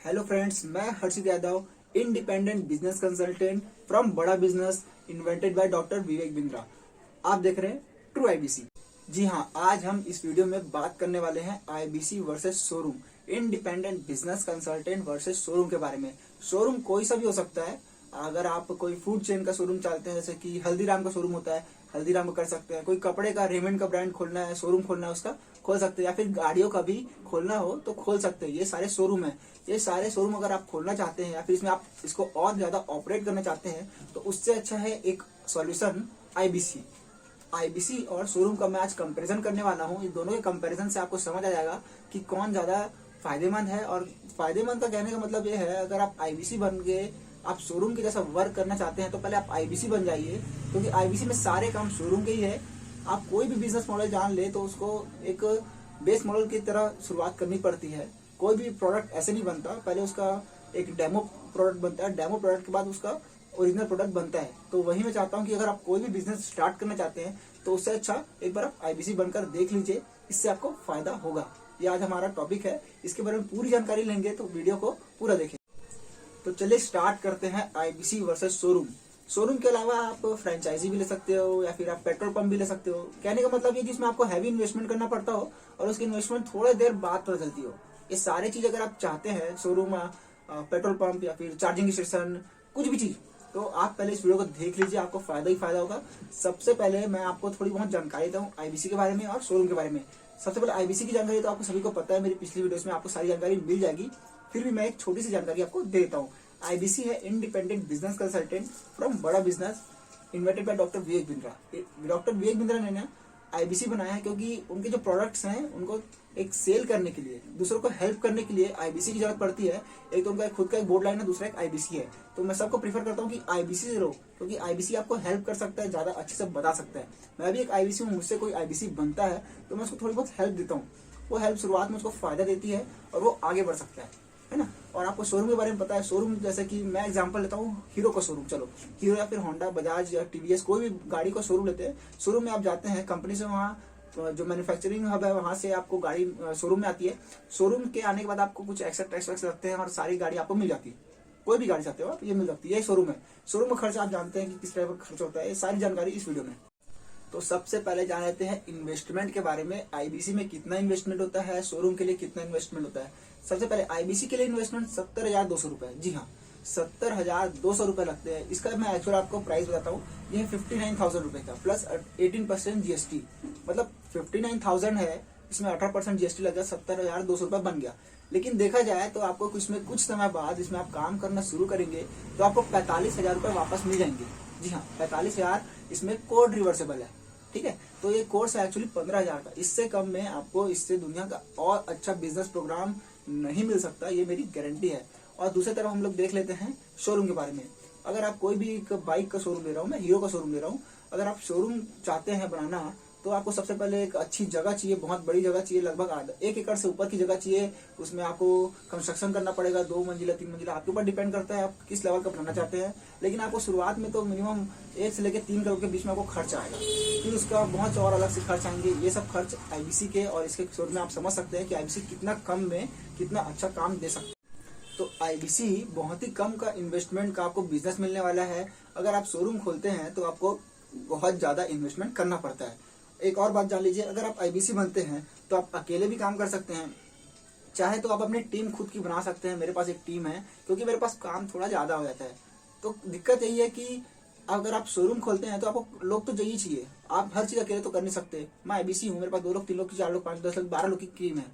Hello friends, मैं Harshit Yadav, independent business consultant from Bada business invented by doctor Vivek Bindra. आप देख रहे हैं ट्रू आईबीसी। जी हाँ, आज हम इस वीडियो में बात करने वाले हैं IBC versus showroom, independent business consultant versus showroom के बारे में। शोरूम कोई सा भी हो सकता है। अगर आप कोई फूड चेन का शोरूम चाहते हैं, जैसे कि हल्दीराम का शोरूम होता है, हल्दीराम का कर सकते हैं। कोई कपड़े का, रेमंड का ब्रांड खोलना है, शोरूम खोलना है, उसका खोल सकते हैं। या फिर गाड़ियों का भी खोलना हो तो खोल सकते हैं। ये सारे शोरूम है। ये सारे शोरूम अगर आप खोलना चाहते हैं या फिर इसमें आप इसको और ज्यादा ऑपरेट करना चाहते हैं तो उससे अच्छा है एक सॉल्यूशन आईबीसी। आईबीसी और शोरूम का मैं आज कंपैरिजन करने वाला हूँ। इन दोनों के कंपैरिजन से आपको समझ आ जाएगा कि कौन ज्यादा फायदेमंद है। और फायदेमंद का कहने का मतलब ये है, अगर आप आईबीसी बन के आप शोरूम के जैसा वर्क करना चाहते हैं तो पहले आप आईबीसी बन जाइए, क्योंकि आईबीसी में सारे काम शोरूम के ही है। आप कोई भी बिजनेस मॉडल जान ले तो उसको एक बेस मॉडल की तरह शुरुआत करनी पड़ती है। कोई भी प्रोडक्ट ऐसे नहीं बनता, पहले उसका एक डेमो प्रोडक्ट बनता है, डेमो प्रोडक्ट के बाद उसका ओरिजिनल प्रोडक्ट बनता है। तो वही मैं चाहता हूँ कि अगर आप कोई भी बिजनेस स्टार्ट करना चाहते हैं तो उससे अच्छा एक बार आप आईबीसी बनकर देख लीजिए, इससे आपको फायदा होगा। ये आज हमारा टॉपिक है, इसके बारे में पूरी जानकारी लेंगे, तो वीडियो को पूरा देखें। तो चलिए स्टार्ट करते हैं आईबीसी वर्सेस शोरूम। शोरूम के अलावा आप फ्रेंचाइजी भी ले सकते हो या फिर आप पेट्रोल पंप भी ले सकते हो। कहने का मतलब ये जिसमें आपको हैवी इन्वेस्टमेंट करना पड़ता हो और उसकी इन्वेस्टमेंट थोड़ी देर बाद पता चलती हो। ये सारी चीज अगर आप चाहते हैं, शोरूम, पेट्रोल पंप या फिर चार्जिंग स्टेशन, कुछ भी चीज, तो आप पहले इस वीडियो को देख लीजिए, आपको फायदा ही फायदा होगा। सबसे पहले मैं आपको थोड़ी बहुत जानकारी देता हूँ आईबीसी के बारे में और शोरूम के बारे में। सबसे पहले आईबीसी की जानकारी तो आपको सभी को पता है, मेरी पिछली वीडियोस में आपको सारी जानकारी मिल जाएगी। फिर भी मैं एक छोटी सी जानकारी आपको देता हूँ। आईबीसी है independent business consultant from Bada business invented by doctor Vivek Bindra. Doctor Vivek Bindra ने ना आईबीसी बनाया है क्योंकि उनके जो प्रोडक्ट्स हैं उनको एक सेल करने के लिए, दूसरों को हेल्प करने के लिए आईबीसी की जरूरत पड़ती है। एक तो उनका खुद का एक बोर्ड लाइन है, दूसरा एक आईबीसी है। तो मैं सबको प्रीफर करता हूँ कि आईबीसी से लो, क्योंकि आईबीसी आपको हेल्प कर सकता है, ज्यादा अच्छे से बता सकता है। मैं भी एक आईबीसी हूँ, मुझसे कोई आईबीसी बनता है तो मैं उसको थोड़ी बहुत हेल्प देता हूँ। वो हेल्प शुरुआत में उसको फायदा देती है और वो आगे बढ़ सकता है ना। और आपको शोरूम के बारे में पता है। शोरूम जैसे कि मैं एग्जांपल लेता हूँ हीरो का शोरूम। चलो, हीरो या फिर होंडा, बजाज या टीवीएस, कोई भी गाड़ी का शोरूम लेते हैं। शोरूम में आप जाते हैं, कंपनी से वहाँ जो मैन्युफैक्चरिंग हब है वहां से आपको गाड़ी शोरूम में आती है। शोरूम के आने के बाद आपको कुछ एक्स्ट्रा टैक्स वैक्स लगते हैं और सारी गाड़ी आपको मिल जाती है। कोई भी गाड़ी चाहते हो आप, ये मिल जाती है। ये शोरूम है। शोरूम का खर्च आप जानते हैं कि किस तरह का खर्च होता है, ये सारी जानकारी इस वीडियो में। तो सबसे पहले जान लेते हैं इन्वेस्टमेंट के बारे में। आईबीसी में कितना इन्वेस्टमेंट होता है, शोरूम के लिए कितना इन्वेस्टमेंट होता है। सबसे पहले आईबीसी के लिए इन्वेस्टमेंट 70,200 रुपए। जी हाँ, 70,200 रुपए लगते हैं। इसका मैं एक्चुअल आपको प्राइस बताता हूँ। ये 59,000 रुपए का प्लस 18% जीएसटी, मतलब 59,000 है, इसमें 18% जीएसटी लग गया, 70,200 रुपए बन गया। लेकिन देखा जाए तो आपको इसमें कुछ समय बाद इसमें आप काम करना शुरू करेंगे तो आपको 45,000 रुपए वापस मिल जाएंगे। जी हाँ, 45,000 इसमें कोड रिवर्सेबल है। ठीक है, तो ये कोर्स है एक्चुअली 15,000 का। इससे कम में आपको इससे दुनिया का और अच्छा बिजनेस प्रोग्राम नहीं मिल सकता, ये मेरी गारंटी है। और दूसरी तरफ हम लोग देख लेते हैं शोरूम के बारे में। अगर आप कोई भी एक बाइक का शोरूम ले रहा हूँ, मैं हीरो का शोरूम ले रहा हूँ, अगर आप शोरूम चाहते हैं बनाना तो आपको सबसे पहले एक अच्छी जगह चाहिए, बहुत बड़ी जगह चाहिए, लगभग 1 एकड़ से ऊपर की जगह चाहिए। उसमें आपको कंस्ट्रक्शन करना पड़ेगा, 2 मंजिला 3 मंजिला, आपके ऊपर डिपेंड करता है आप किस लेवल का बनाना चाहते हैं। लेकिन आपको शुरुआत में तो मिनिमम 1 से लेकर 3 करोड़ के बीच में आपको खर्च आएगा। फिर उसका बहुत और अलग से खर्च आएंगे। ये सब खर्च आईबीसी के और इसके शोरूम में आप समझ सकते हैं कि आईबीसी कितना कम में कितना अच्छा काम दे सकते हैं। तो आईबीसी बहुत ही कम का इन्वेस्टमेंट का आपको बिजनेस मिलने वाला है। अगर आप शोरूम खोलते हैं तो आपको बहुत ज्यादा इन्वेस्टमेंट करना पड़ता है। एक और बात जान लीजिए, अगर आप आईबीसी बनते हैं तो आप अकेले भी काम कर सकते हैं, चाहे तो आप अपनी टीम खुद की बना सकते हैं। मेरे पास एक टीम है, क्योंकि मेरे पास काम थोड़ा ज्यादा हो जाता है। तो दिक्कत यही है कि अगर आप शोरूम खोलते हैं तो आपको लोग तो चाहिए। आप हर चीज अकेले तो कर नहीं सकते। मैं आईबीसी हूँ, मेरे पास 2 लोग, 3 लोग, 4 लोग, 5, 10 लोग, 12 लोग की टीम है।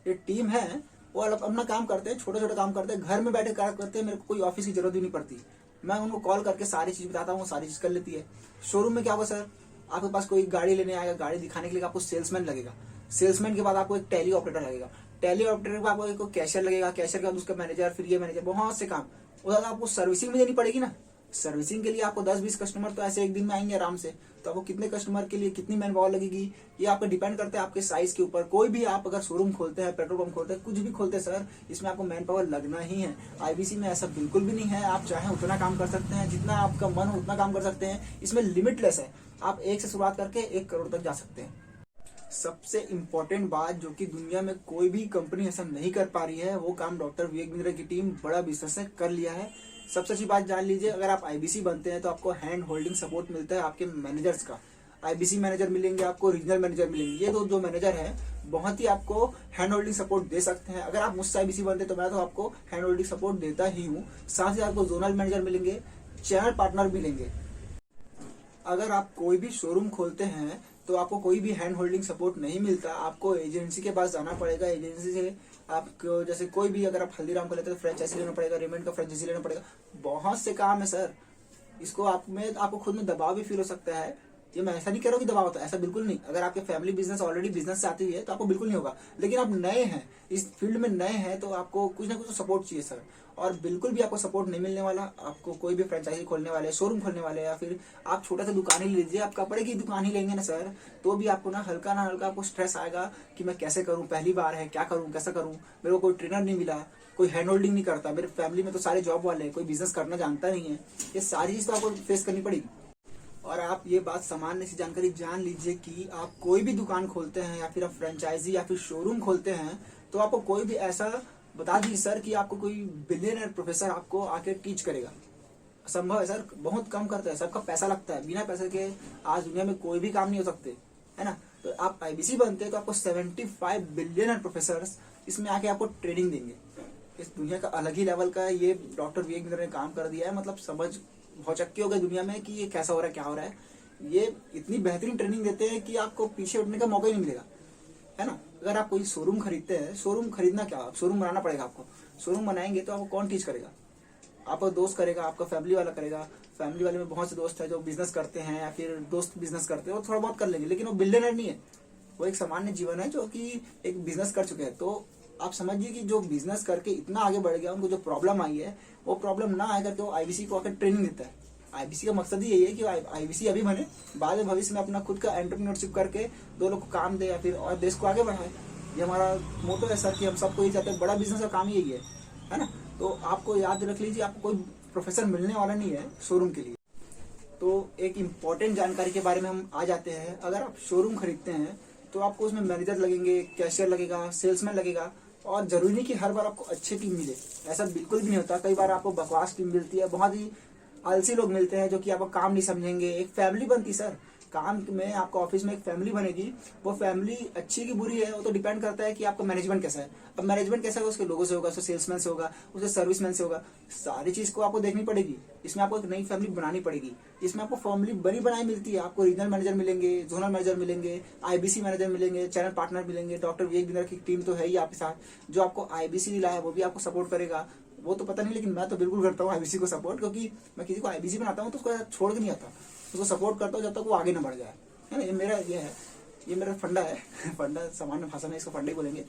ये टीम है, वो अपना काम करते हैं, छोटे छोटे काम करते हैं, घर में बैठे काम करते हैं। मेरे को कोई ऑफिस की जरूरत भी नहीं पड़ती। मैं उनको कॉल करके सारी चीज बताता हूँ, सारी चीज कर लेती है। शोरूम में क्या होगा सर, आपके पास कोई गाड़ी लेने आएगा, गाड़ी दिखाने के लिए आपको सेल्समैन लगेगा। सेल्समैन के बाद आपको एक टैली ऑपरेटर लगेगा। टैली ऑपरेटर के बाद आपको एक कैशियर लगेगा। कैशियर के बाद उसका मैनेजर, फिर ये मैनेजर, बहुत से काम। उधर आपको सर्विसिंग भी देनी पड़ेगी ना। सर्विसिंग के लिए आपको 10-20 कस्टमर तो ऐसे एक दिन में आएंगे आराम से। तो आपको कितने कस्टमर के लिए कितनी मैन पावर लगेगी, ये आप पे डिपेंड करता है आपके साइज के ऊपर। कोई भी आप अगर शोरूम खोलते हैं, पेट्रोल पंप खोलते हैं, कुछ भी खोलते हैं सर, इसमें आपको मैन पावर लगना ही है। आईबीसी में ऐसा बिल्कुल भी नहीं है। आप चाहें उतना काम कर सकते हैं, जितना आपका मन हो उतना काम कर सकते हैं। इसमें लिमिटलेस है, आप 1 से शुरुआत करके 1 करोड़ तक जा सकते हैं। सबसे इम्पोर्टेंट बात जो कि दुनिया में कोई भी कंपनी ऐसा नहीं कर पा रही है, वो काम डॉक्टर विवेक बिंद्रा की टीम बड़ा बिजनेस से कर लिया है। सबसे अच्छी बात जान लीजिए, अगर आप आईबीसी बनते हैं तो आपको हैंड होल्डिंग सपोर्ट मिलता है आपके मैनेजर्स का। आईबीसी मैनेजर मिलेंगे आपको, रीजनल मैनेजर मिलेंगे। ये जो मैनेजर है बहुत ही आपको हैंड होल्डिंग सपोर्ट दे सकते हैं। अगर आप मुझसे आईबीसी बनते हैं तो मैं तो आपको हैंड होल्डिंग सपोर्ट देता ही हूँ। साथ ही आपको जोनल मैनेजर मिलेंगे, चैनल पार्टनर मिलेंगे। अगर आप कोई भी शोरूम खोलते हैं तो आपको कोई भी हैंड होल्डिंग सपोर्ट नहीं मिलता, आपको एजेंसी के पास जाना पड़ेगा। एजेंसी से आपको जैसे कोई भी, अगर आप हल्दीराम का लेते हैं तो फ्रेंचाइजी लेना पड़ेगा, रेमंड का फ्रेंचाइजी लेना पड़ेगा। बहुत से काम है सर। इसको आप में आपको खुद में दबाव भी फील हो सकता है। ये मैं ऐसा नहीं कह रहा हूँ कि दबाव होता है, ऐसा बिल्कुल नहीं। अगर आपके फैमिली बिजनेस ऑलरेडी बिजनेस से आती है तो आपको बिल्कुल नहीं होगा। लेकिन आप नए हैं, इस फील्ड में नए हैं, तो आपको कुछ ना कुछ सपोर्ट चाहिए सर। और बिल्कुल भी आपको सपोर्ट नहीं मिलने वाला। आपको कोई भी फ्रेंचाइजी खोलने वाले, शोरूम खोलने वाले, या फिर आप छोटा सा दुकान ही लीजिए, आप कपड़े की दुकान ही लेंगे ना सर, तो भी आपको ना हल्का आपको स्ट्रेस आएगा कि मैं कैसे करूं, पहली बार है, क्या करूं, कैसा करूं, मेरे को कोई ट्रेनर नहीं मिला, कोई हैंड होल्डिंग नहीं करता, मेरे फैमिली में तो सारे जॉब वाले हैं, कोई बिजनेस करना जानता नहीं है। ये सारी चीज तो आपको फेस करनी पड़ेगी। और आप ये बात सामान्य सी जानकारी जान लीजिए कि आप कोई भी दुकान खोलते हैं या फिर आप फ्रेंचाइजी या फिर शोरूम खोलते हैं तो आपको कोई भी ऐसा बता दीजिए सर कि आपको कोई बिलियनर प्रोफेसर आपको आके टीच करेगा, संभव है सर? बहुत कम करता है, सबका पैसा लगता है। बिना पैसे के आज दुनिया में कोई भी काम नहीं हो सकते, है ना। तो आप आईबीसी बनते हैं तो आपको 75 बिलियनर प्रोफेसर इसमें आके आपको ट्रेनिंग देंगे। इस दुनिया का अलग ही लेवल का ये डॉक्टर विवेक बिंद्रा ने काम कर दिया है। मतलब समझ भौचक्के हो गए दुनिया में कि ये कैसा हो रहा है, क्या हो रहा है। ये इतनी बेहतरीन ट्रेनिंग देते हैं कि आपको पीछे उठने का मौका ही नहीं मिलेगा, है ना। अगर आप कोई शोरूम खरीदते हैं, शोरूम खरीदना क्या, शोरूम बनाना पड़ेगा आपको। शोरूम बनाएंगे तो आपको कौन टीच करेगा? आपका दोस्त करेगा, आपका फैमिली वाला करेगा। फैमिली वाले में बहुत से दोस्त है जो बिजनेस करते हैं या फिर दोस्त बिजनेस करते हैं, वो थोड़ा बहुत कर लेंगे, लेकिन वो बिलियनर नहीं है। वो एक सामान्य जीवन है जो कि एक बिजनेस कर चुके हैं। तो आप समझिए कि जो बिजनेस करके इतना आगे बढ़ गया, उनको जो प्रॉब्लम आई है वो प्रॉब्लम ना आए करके वो आईबीसी को आकर ट्रेनिंग देता है। आईबीसी का मकसद ही यही है कि आईबीसी अभी बने, बाद में भविष्य में अपना खुद का एंटरप्रेन्योरशिप करके दो लोग को काम दे या फिर और देश को आगे बढ़ाए। ये हमारा मोटो है सर कि हम सबको ये चाहते हैं। बड़ा बिजनेस का काम ही यही है ना। तो आपको याद रख लीजिए, आपको कोई प्रोफेसर मिलने वाला नहीं है शोरूम के लिए। तो एक इम्पॉर्टेंट जानकारी के बारे में हम आ जाते हैं। अगर आप शोरूम खरीदते हैं तो आपको उसमें मैनेजर लगेंगे, कैशियर लगेगा, सेल्समैन लगेगा। और जरूरी नहीं कि हर बार आपको अच्छी टीम मिले, ऐसा बिल्कुल भी नहीं होता। कई बार आपको बकवास टीम मिलती है, बहुत ही आलसी लोग मिलते हैं जो कि आपका काम नहीं समझेंगे। एक फैमिली बनती सर, काम में आपका ऑफिस में एक फैमिली बनेगी। वो फैमिली अच्छी की बुरी है वो तो डिपेंड करता है कि आपका मैनेजमेंट कैसा है। अब मैनेजमेंट कैसा है, उसके लोगों से होगा, उसके सेल्समैन से होगा, उसके सर्विसमैन से होगा। सारी चीज को आपको देखनी पड़ेगी। इसमें आपको एक नई फैमिली बनानी पड़ेगी। इसमें आपको फैमिली बनी बनाई मिलती है। आपको रीजनल मैनेजर मिलेंगे, जोनल मैनेजर मिलेंगे, आईबीसी मैनेजर मिलेंगे, चैनल पार्टनर मिलेंगे। डॉक्टर विवेक बिंद्रा की टीम तो है ही आपके साथ। जो आपको आईबीसी दिला है वो भी आपको सपोर्ट करेगा। वो तो पता नहीं, लेकिन मैं तो बिल्कुल करता हूँ आईबीसी को सपोर्ट, क्योंकि मैं किसी को आईबीसी बनाता हूँ तो उसको छोड़ के नहीं आता, उसको सपोर्ट करता हूँ जब तक वो आगे न बढ़ जाए, है ना। ये मेरा फंडा है फंडा सामान्य भाषा में इसको फंडा ही बोलेंगे।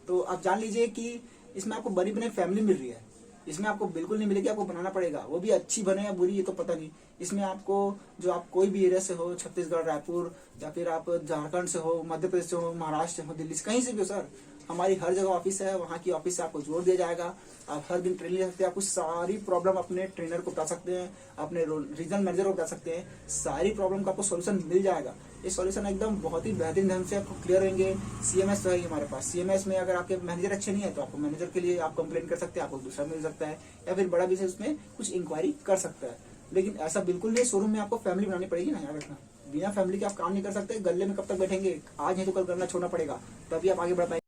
तो आप जान लीजिए कि इसमें आपको बड़ी बड़ी फैमिली मिल रही है। इसमें आपको बिल्कुल नहीं मिलेगी, आपको बनाना पड़ेगा। वो भी अच्छी बने या बुरी ये तो पता नहीं। इसमें आपको जो आप कोई भी एरिया से हो, छत्तीसगढ़, रायपुर, या फिर आप झारखंड से हो, मध्य प्रदेश से हो, महाराष्ट्र से हो, दिल्ली से, कहीं से भी हो सर, हमारी हर जगह ऑफिस है। वहाँ की ऑफिस से आपको जोड़ दिया जाएगा। आप हर दिन ट्रेनिंग ले सकते हैं। आपको सारी प्रॉब्लम अपने ट्रेनर को बता सकते हैं, अपने रीजनल मैनेजर को बता सकते हैं। सारी प्रॉब्लम का आपको सोल्यूशन मिल जाएगा। ये सॉल्यूशन एकदम बहुत ही बेहतरीन ढंग से आपको क्लियर होंगे। सीएमएस है हमारे पास। सीएमएस में अगर आपके मैनेजर अच्छे नहीं है तो आपको मैनेजर के लिए आप कंप्लेन कर सकते हैं, आपको दूसरा मिल सकता है, या फिर बड़ा बिजनेस में कुछ इंक्वायरी कर सकता है। लेकिन ऐसा बिल्कुल नहीं, शोरूम में आपको फैमिली बनानी पड़ेगी ना, याद रखना। बिना फैमिली के आप काम नहीं कर सकते। गले में कब तक बैठेंगे? आज नहीं तो कल करना छोड़ना पड़ेगा, तभी आप आगे बढ़ पाएंगे।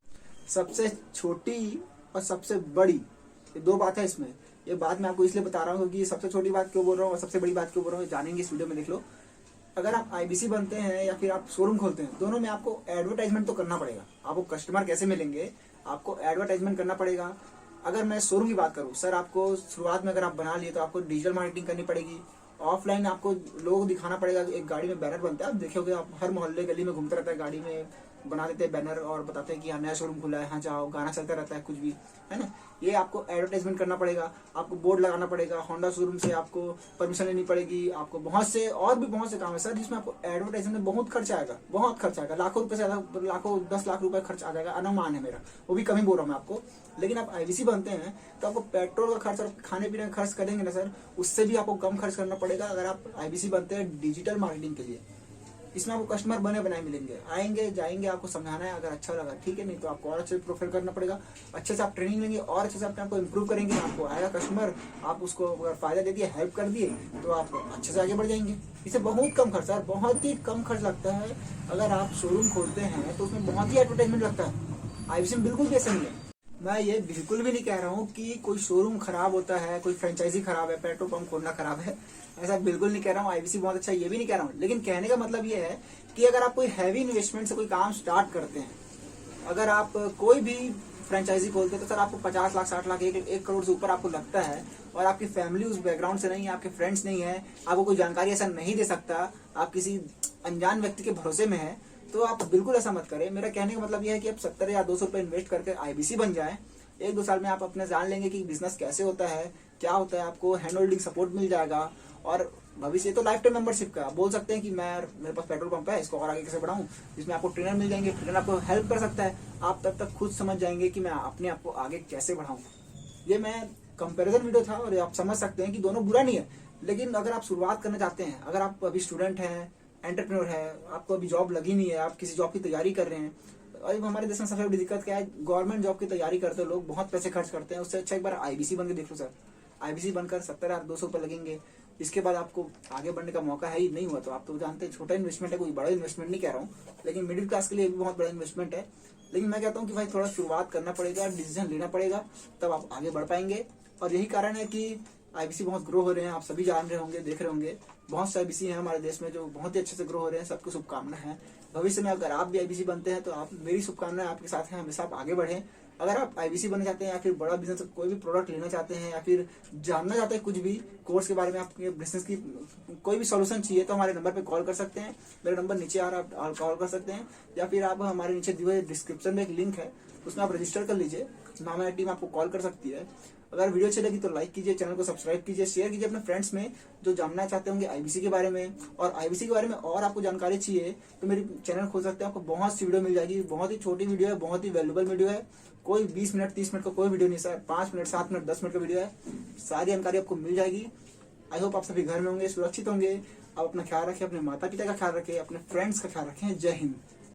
सबसे छोटी और सबसे बड़ी, ये दो बात है इसमें। ये बात मैं आपको इसलिए बता रहा हूँ कि सबसे छोटी बात क्यों बोल रहा हूँ और सबसे बड़ी बात क्यों बोल रहा हूँ, जानेंगे इस वीडियो में, देख लो। अगर आप आईबीसी बनते हैं या फिर आप शोरूम खोलते हैं, दोनों में आपको एडवर्टाइजमेंट तो करना पड़ेगा। आपको कस्टमर कैसे मिलेंगे, आपको एडवर्टाइजमेंट करना पड़ेगा। अगर मैं शोरूम की बात करूं सर, आपको शुरुआत में अगर आप बना लिए तो आपको डिजिटल मार्केटिंग करनी पड़ेगी। ऑफलाइन आपको लोगों को दिखाना पड़ेगा। एक गाड़ी में बैनर बनता है, आप देखोगे, आप हर मोहल्ले गली में घूमता रहता है, गाड़ी में बना देते हैं बैनर और बताते हैं कि यहाँ नया शोरूम खुला है, यहाँ जाओ, गाना चलता रहता है, कुछ भी, है ना। ये आपको एडवर्टाइजमेंट करना पड़ेगा। आपको बोर्ड लगाना पड़ेगा। होंडा शोरूम से आपको परमिशन लेनी पड़ेगी। आपको बहुत से और भी बहुत से काम है सर जिसमें आपको एडवर्टाइजमेंट में बहुत खर्च आएगा, बहुत खर्च आएगा। लाखों रुपए से ज्यादा, लाखों 10 लाख रुपए खर्च आ जाएगा, अनुमान है मेरा, वो भी कम ही बोल रहा हूँ मैं आपको। लेकिन आप आईबीसी बनते हैं तो आपको पेट्रोल का खर्च और खाने पीने का खर्च करेंगे ना सर, उससे भी आपको कम खर्च करना पड़ेगा अगर आप आईबीसी बनते हैं डिजिटल मार्केटिंग के लिए। इसमें आपको कस्टमर बने बनाए मिलेंगे, आएंगे जाएंगे, आपको समझाना है, अगर अच्छा लगा ठीक है, नहीं तो आपको और अच्छे से प्रोफाइल करना पड़ेगा, अच्छे से आप ट्रेनिंग लेंगे और अच्छे से अपने आपको इम्प्रूव करेंगे, आपको आएगा कस्टमर, आप उसको अगर फायदा दे दिए, हेल्प कर दिए, तो आप अच्छे से आगे बढ़ जाएंगे। इसे बहुत कम खर्चा है, बहुत ही कम खर्च लगता है। अगर आप शोरूम खोलते हैं तो उसमें बहुत ही एडवर्टाइजमेंट लगता है, आईबीसी में बिल्कुल भी ऐसा नहीं है। मैं ये बिल्कुल भी नहीं कह रहा हूँ कि कोई शोरूम खराब होता है, कोई फ्रेंचाइजी खराब है, पेट्रोल पंप खोलना खराब है, ऐसा बिल्कुल नहीं कह रहा हूँ। आईबीसी बहुत अच्छा है, ये भी नहीं कह रहा हूँ, लेकिन कहने का मतलब ये है कि अगर आप कोई हैवी इन्वेस्टमेंट से कोई काम स्टार्ट करते हैं, अगर आप कोई भी फ्रेंचाइजी खोलते हैं तो सर आपको 50 लाख 60 लाख 1 करोड़ से ऊपर आपको लगता है, और आपकी फैमिली उस बैकग्राउंड से नहीं है, आपके फ्रेंड्स नहीं है, आपको कोई जानकारी ऐसा नहीं दे सकता, आप किसी अनजान व्यक्ति के भरोसे में है, तो आप बिल्कुल ऐसा मत करें। मेरा कहने का मतलब यह है कि आप 70 या 200 रुपए इन्वेस्ट करके आईबीसी बन जाए, 1-2 साल में आप अपने जान लेंगे कि बिजनेस कैसे होता है, क्या होता है, आपको हैंड होल्डिंग सपोर्ट मिल जाएगा, और भविष्य तो लाइफ टाइम मेंबरशिप का आप बोल सकते हैं कि मेरे पास पेट्रोल पंप है, इसको और आगे कैसे बढ़ाऊं, जिसमें आपको ट्रेनर मिल जाएंगे, ट्रेनर आपको हेल्प कर सकता है, आप तब तक खुद समझ जाएंगे कि मैं अपने आप को आगे कैसे बढ़ाऊं। ये मैं कंपैरिजन वीडियो था, और आप समझ सकते हैं कि दोनों बुरा नहीं है, लेकिन अगर आप शुरुआत करना चाहते हैं, अगर आप अभी स्टूडेंट हैं, एंटरप्रेन्योर है, आपको अभी जॉब लगी नहीं है, आप किसी जॉब की तैयारी कर रहे हैं, और हमारे देश में सबसे बड़ी दिक्कत क्या है, गवर्नमेंट जॉब की तैयारी करते हैं लोग, बहुत पैसे खर्च करते हैं, उससे अच्छा एक बार आईबीसी बन के देख लो सर। आईबीसी बनकर 70,200 रुपये लगेंगे, इसके बाद आपको आगे बढ़ने का मौका है ही, नहीं हुआ तो आप तो जानते हैं छोटा इन्वेस्टमेंट है, कोई बड़ा इन्वेस्टमेंट नहीं कह रहा हूँ, लेकिन मिडिल क्लास के लिए भी बहुत बड़ा इन्वेस्टमेंट है। लेकिन मैं कहता हूँ कि भाई थोड़ा शुरुआत करना पड़ेगा, डिसीजन लेना पड़ेगा, तब आप आगे बढ़ पाएंगे। और यही कारण है कि आईबीसी बहुत ग्रो हो रहे हैं, आप सभी जान रहे होंगे, देख रहे होंगे, बहुत से आईबीसी हैं हमारे देश में जो बहुत ही अच्छे से ग्रो हो रहे हैं, सबको शुभकामनाएं हैं। भविष्य में अगर आप भी आईबीसी बनते हैं तो आप, मेरी शुभकामनाएं आपके साथ हैं, हमेशा आप आगे बढ़ें। अगर आप आईबीसी बनना चाहते हैं, या फिर बड़ा बिजनेस कोई भी प्रोडक्ट लेना चाहते हैं, या फिर जानना चाहते हैं कुछ भी कोर्स के बारे में, आपके बिजनेस की कोई भी सॉल्यूशन चाहिए, तो हमारे नंबर पे कॉल कर सकते हैं, मेरा नंबर नीचे आ रहा है, आप कॉल कर सकते हैं, या फिर आप हमारे नीचे दिए हुए डिस्क्रिप्शन में एक लिंक है, उसमें आप रजिस्टर कर लीजिए, हमारी टीम आपको कॉल कर सकती है। अगर वीडियो अच्छी लगी तो लाइक कीजिए, चैनल को सब्सक्राइब कीजिए, शेयर कीजिए अपने फ्रेंड्स में जो जानना चाहते होंगे आईबीसी के बारे में, और आईबीसी के बारे में और आपको जानकारी चाहिए तो मेरी चैनल खोल सकते हैं, आपको बहुत सी वीडियो मिल जाएगी, बहुत ही छोटी वीडियो है, बहुत ही वैल्यूबल वीडियो है, कोई 20 मिनट 30 मिनट का कोई वीडियो नहीं सर, 5 मिनट 7 मिनट 10 मिनट का वीडियो है, सारी जानकारी आपको मिल जाएगी। आई होप आप सभी घर में होंगे, सुरक्षित होंगे, आप अपना ख्याल रखें, अपने माता पिता का ख्याल रखें, अपने फ्रेंड्स का ख्याल रखें। जय हिंद।